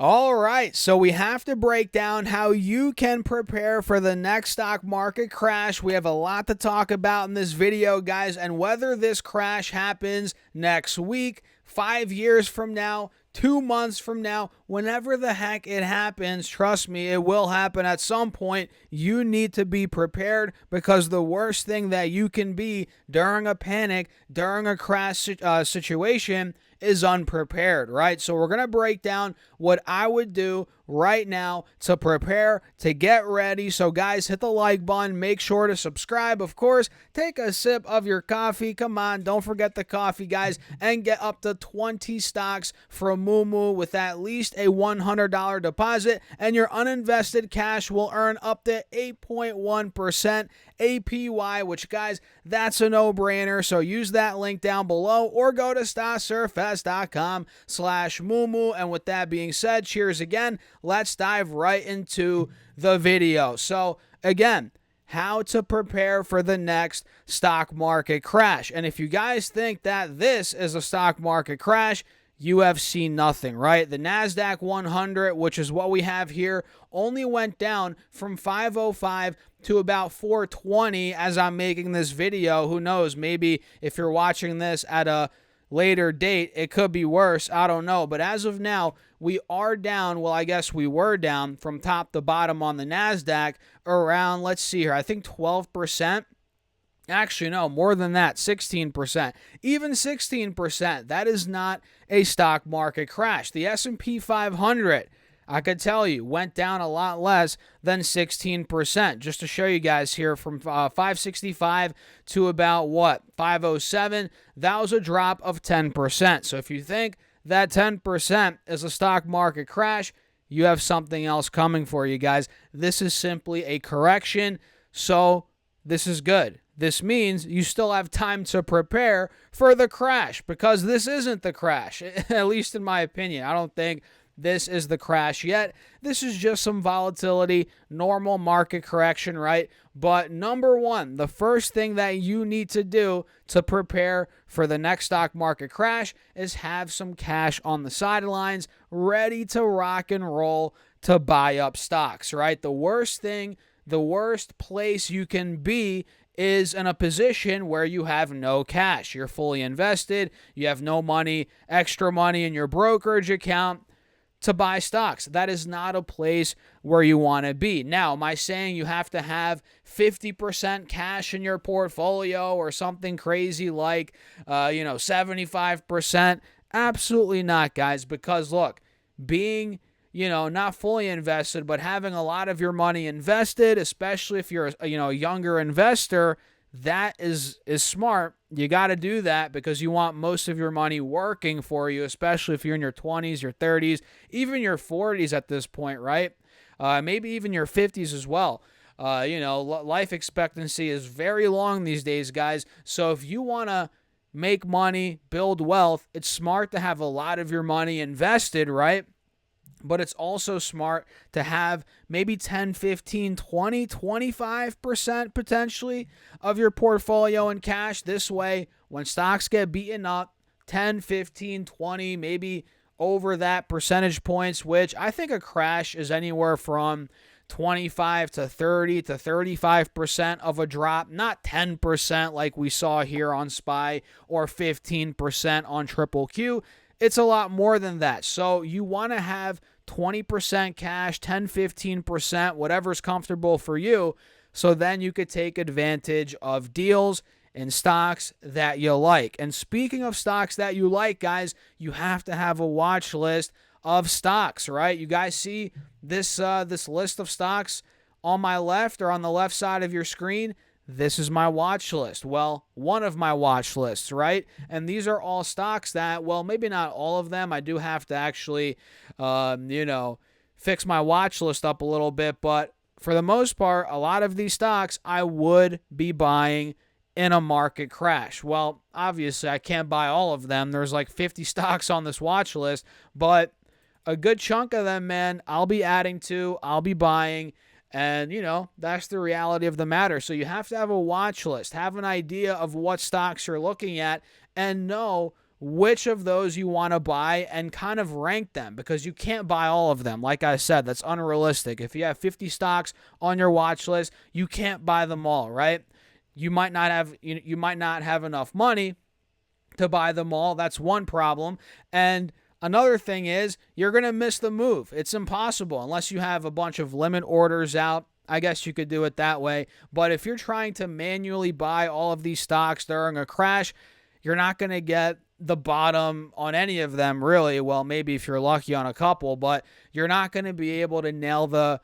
All right, so we have to break down how you can prepare for the next stock market crash. We have a lot to talk about in this video, guys, and whether this crash happens next week, 5 years from now, 2 months from now, whenever the heck it happens, trust me, it will happen at some point. You need to be prepared because the worst thing that you can be during a panic, during a crash situation, is unprepared, right? So we're going to break down what I would do right now to prepare, to get ready. So guys, hit the like button, make sure to subscribe. Of course, take a sip of your coffee. Come on, don't forget the coffee, guys, and get up to 20 stocks from Moomoo with at least a $100 deposit, and your uninvested cash will earn up to 8.1% APY, which, guys, that's a no-brainer. So use that link down below or go to stocksurfest.com/Moomoo. And with that being said, cheers again. Let's dive right into the video. So again, how to prepare for the next stock market crash. And if you guys think that this is a stock market crash, you have seen nothing, right? The NASDAQ 100, which is what we have here, only went down from 505 to about 420 as I'm making this video. Who knows? Maybe if you're watching this at a later date, it could be worse. I don't know. But as of now, we are down. Well, I guess we were down from top to bottom on the NASDAQ around, let's see here, I think 12%. Actually, no, more than that, 16%. Even 16%, that is not a stock market crash. The S&P 500, I could tell you, went down a lot less than 16%. Just to show you guys here, from 565 to about, 507, that was a drop of 10%. So if you think that 10% is a stock market crash, you have something else coming for you, guys. This is simply a correction, so this is good. This means you still have time to prepare for the crash, because this isn't the crash, at least in my opinion. I don't think this is the crash yet. This is just some volatility, normal market correction, right? But number one, the first thing that you need to do to prepare for the next stock market crash is have some cash on the sidelines, ready to rock and roll to buy up stocks, right? The worst place you can be is in a position where you have no cash. You're fully invested. You have no money, extra money in your brokerage account to buy stocks. That is not a place where you want to be. Now, am I saying you have to have 50% cash in your portfolio or something crazy like, 75%? Absolutely not, guys, because look, being not fully invested, but having a lot of your money invested, especially if you're a younger investor, that is smart. You got to do that because you want most of your money working for you, especially if you're in your 20s, your 30s, even your 40s at this point, right? Maybe even your 50s as well. Life expectancy is very long these days, guys. So if you want to make money, build wealth, it's smart to have a lot of your money invested, right? But it's also smart to have maybe 10, 15, 20, 25% potentially of your portfolio in cash. This way, when stocks get beaten up, 10, 15, 20, maybe over that percentage points, which I think a crash is anywhere from 25 to 30 to 35% of a drop, not 10% like we saw here on SPY or 15% on Triple Q. It's a lot more than that. So you want to have 20% cash, 10, 15%, whatever's comfortable for you. So then you could take advantage of deals in stocks that you like. And speaking of stocks that you like, guys, you have to have a watch list of stocks, right? You guys see this list of stocks on my left or on the left side of your screen? This is my watch list. Well, one of my watch lists, right? And these are all stocks that, well, maybe not all of them. I do have to actually, fix my watch list up a little bit. But for the most part, a lot of these stocks I would be buying in a market crash. Well, obviously, I can't buy all of them. There's like 50 stocks on this watch list. But a good chunk of them, man, I'll be adding to, I'll be buying. And, that's the reality of the matter. So you have to have a watch list, have an idea of what stocks you're looking at, and know which of those you want to buy and kind of rank them, because you can't buy all of them. Like I said, that's unrealistic. If you have 50 stocks on your watch list, you can't buy them all, right? You might not have enough money to buy them all. That's one problem. And another thing is you're going to miss the move. It's impossible unless you have a bunch of limit orders out. I guess you could do it that way. But if you're trying to manually buy all of these stocks during a crash, you're not going to get the bottom on any of them, really. Well, maybe if you're lucky on a couple, but you're not going to be able to nail the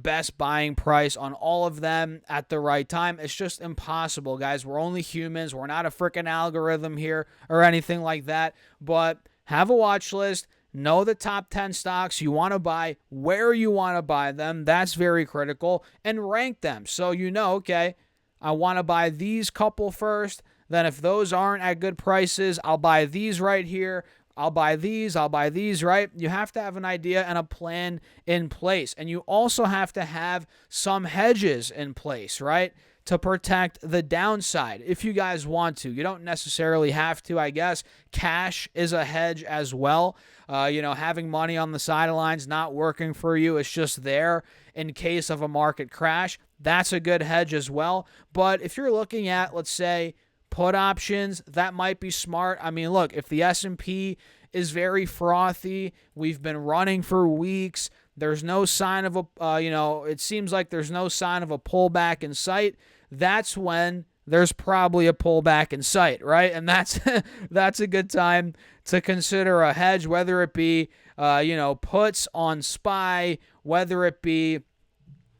best buying price on all of them at the right time. It's just impossible, guys. We're only humans. We're not a freaking algorithm here or anything like that. But have a watch list. Know the top 10 stocks you want to buy, where you want to buy them. That's very critical. And rank them. So you know, okay, I want to buy these couple first. Then if those aren't at good prices, I'll buy these right here. I'll buy these, right? You have to have an idea and a plan in place. And you also have to have some hedges in place, right? To protect the downside if you guys want to. You don't necessarily have to, I guess. Cash is a hedge as well. Having money on the sidelines not working for you, it's just there in case of a market crash. That's a good hedge as well. But if you're looking at, let's say, put options, that might be smart. I mean, look, if the S&P is very frothy, we've been running for weeks, there's no sign of it seems like there's no sign of a pullback in sight, that's when there's probably a pullback in sight, right? And that's a good time to consider a hedge, whether it be, puts on SPY, whether it be,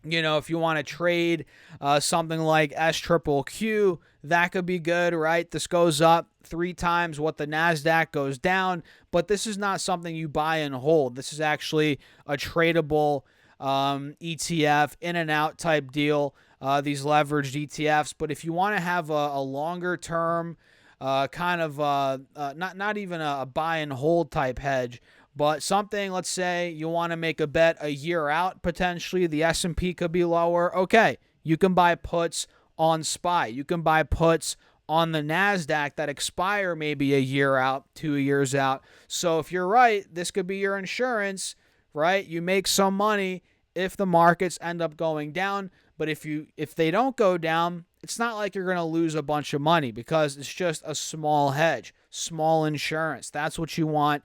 if you want to trade something like SQQQ, that could be good, right? This goes up 3 times what the NASDAQ goes down, but this is not something you buy and hold. This is actually a tradable ETF, in and out type deal, these leveraged ETFs. But if you want to have a longer term kind of not even a buy and hold type hedge, but something, let's say you want to make a bet a year out, potentially the S&P could be lower. Okay, you can buy puts on SPY. You can buy puts on the NASDAQ that expire maybe a year out, 2 years out. So if you're right, this could be your insurance, right? You make some money if the markets end up going down. But if they don't go down, it's not like you're going to lose a bunch of money, because it's just a small hedge, small insurance. That's what you want.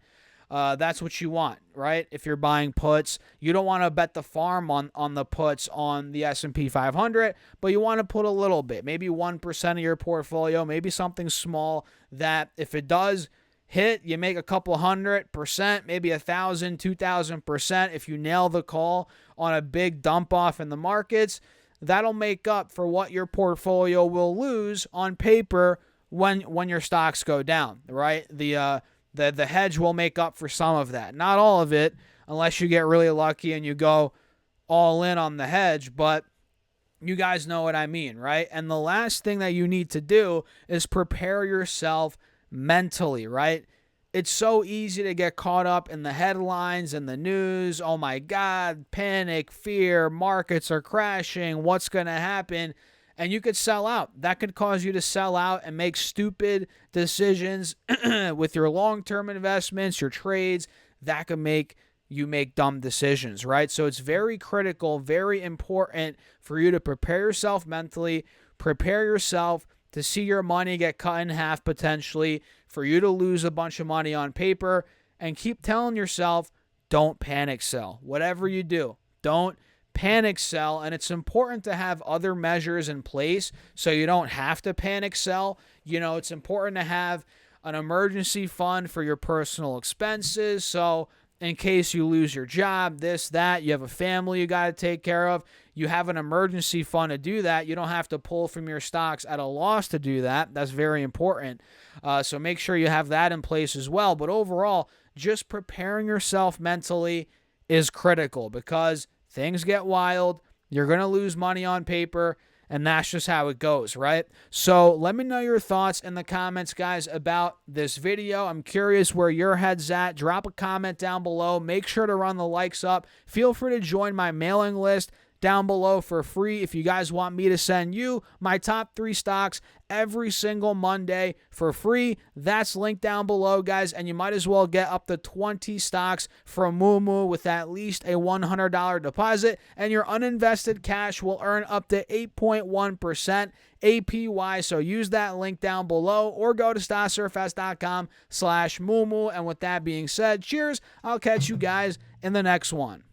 Right? If you're buying puts, you don't want to bet the farm on the puts on the S&P 500, but you want to put a little bit, maybe 1% of your portfolio, maybe something small that if it does hit, you make a couple 100%, maybe 1,000, 2,000%. If you nail the call on a big dump off in the markets, that'll make up for what your portfolio will lose on paper when your stocks go down, right? The hedge will make up for some of that. Not all of it, unless you get really lucky and you go all in on the hedge, but you guys know what I mean, right? And the last thing that you need to do is prepare yourself mentally, right? It's so easy to get caught up in the headlines and the news. Oh my God, panic, fear, markets are crashing, what's going to happen? And you could sell out. That could cause you to sell out and make stupid decisions with your long-term investments, your trades. That could make you make dumb decisions, right? So it's very critical, very important for you to prepare yourself mentally, prepare yourself to see your money get cut in half potentially, for you to lose a bunch of money on paper, and keep telling yourself, don't panic sell. Whatever you do, don't panic sell. And it's important to have other measures in place so you don't have to panic sell. It's important to have an emergency fund for your personal expenses. So in case you lose your job, this, that, you have a family you got to take care of, you have an emergency fund to do that. You don't have to pull from your stocks at a loss to do that. That's very important. So make sure you have that in place as well. But overall, just preparing yourself mentally is critical, because things get wild. You're going to lose money on paper, and that's just how it goes, right? So let me know your thoughts in the comments, guys, about this video. I'm curious where your head's at. Drop a comment down below. Make sure to run the likes up. Feel free to join my mailing list. down below for free if you guys want me to send you my top 3 stocks every single Monday for free. That's linked down below, guys, and you might as well get up to 20 stocks from Moomoo with at least a $100 deposit, and your uninvested cash will earn up to 8.1% APY. So use that link down below or go to StockSurfS.com/Moomoo. And with that being said, cheers. I'll catch you guys in the next one.